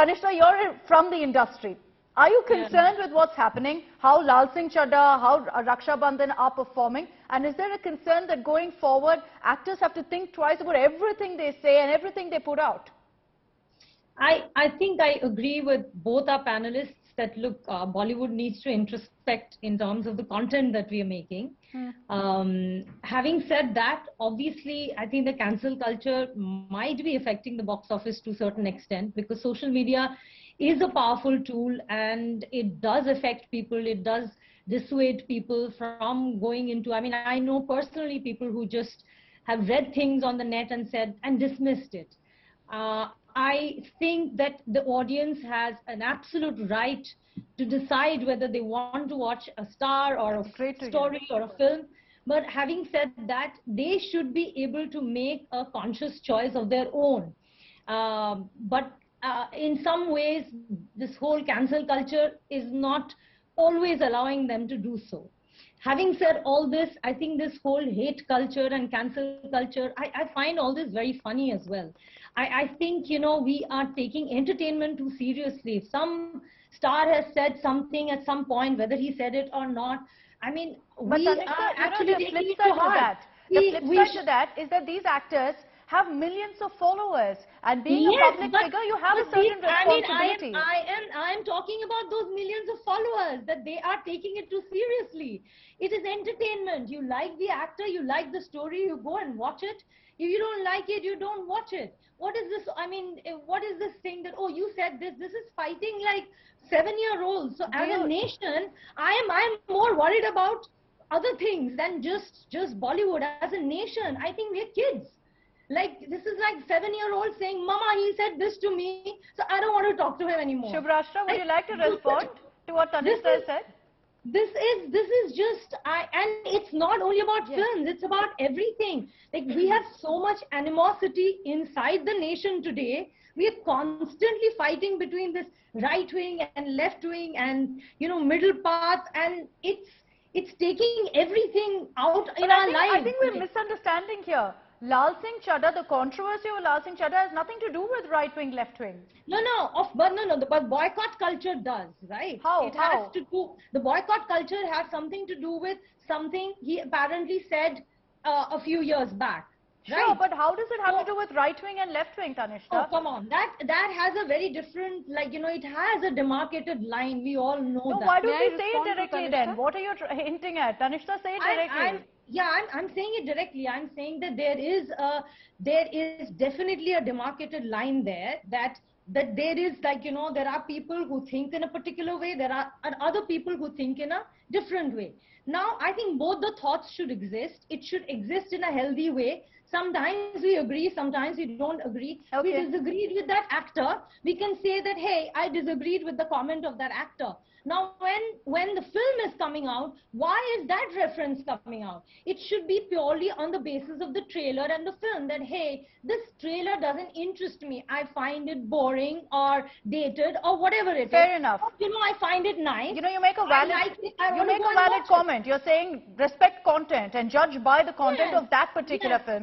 Tannishtha, you're from the industry. Are you concerned with what's happening? How Laal Singh Chaddha, how Raksha Bandhan are performing? And is there a concern that going forward, actors have to think twice about everything they say and everything they put out? I think I agree with both our panelists that, look, Bollywood needs to introspect in terms of the content that we are making. Having said that, obviously, I think the cancel culture might be affecting the box office to a certain extent, because social media is a powerful tool and it does affect people. It does dissuade people from going into, I mean, I know personally people who just have read things on the net and said and dismissed it. I think that the audience has an absolute right to decide whether they want to watch a star or a story or a film. But having said that, they should be able to make a conscious choice of their own. But in some ways, this whole cancel culture is not always allowing them to do so. Having said all this, I think this whole hate culture and cancel culture, I find all this very funny as well. I think, you know, we are taking entertainment too seriously. If some star has said something at some point, whether he said it or not, I mean, we are actually taking it to heart. The flip side to that is that these actors have millions of followers, and being a public figure, you have a certain responsibility. I am talking about those millions of followers, that they are taking it too seriously. It is entertainment. You like the actor, you like the story, you go and watch it. If you don't like it, you don't watch it. What is this? I mean, what is this thing that, oh, you said this? This is fighting like 7-year-olds. So as a nation, I am more worried about other things than just Bollywood. As a nation, I think we're kids. Like, this is like 7-year-old saying, Mama, he said this to me, so I don't want to talk to him anymore. Shubhrashtra, would you like to respond to what Tannishtha said? This is just, and it's not only about films, it's about everything. Like, we have so much animosity inside the nation today. We are constantly fighting between this right wing and left wing and, you know, middle path, and it's taking everything out in our lives. I think we're misunderstanding here. Laal Singh Chaddha, the controversy of Laal Singh Chaddha has nothing to do with right wing, left wing. But boycott culture does, right? How? Has to do, the boycott culture has something to do with something he apparently said a few years back. Sure, right? But how does it have to do with right wing and left wing, Tannishtha? Oh, come on. That has a very different, like, you know, it has a demarcated line. We all know that. Why don't you say it directly then? What are you hinting at? Tannishtha, say it directly. I'm saying it directly. I'm saying that there is definitely a demarcated line there, that there is, like, you know, there are people who think in a particular way, there are other people who think in a different way. Now, I think both the thoughts should exist. It should exist in a healthy way. Sometimes we agree, sometimes we don't agree. We disagreed with that actor. We can say that, hey, I disagreed with the comment of that actor. Now, when the film is coming out, why is that reference coming out? It should be purely on the basis of the trailer and the film, that, hey, this trailer doesn't interest me. I find it boring or dated or whatever it is. Fair enough. You know, I find it nice. You know, you make a valid comment. You're saying respect content and judge by the content of that particular film.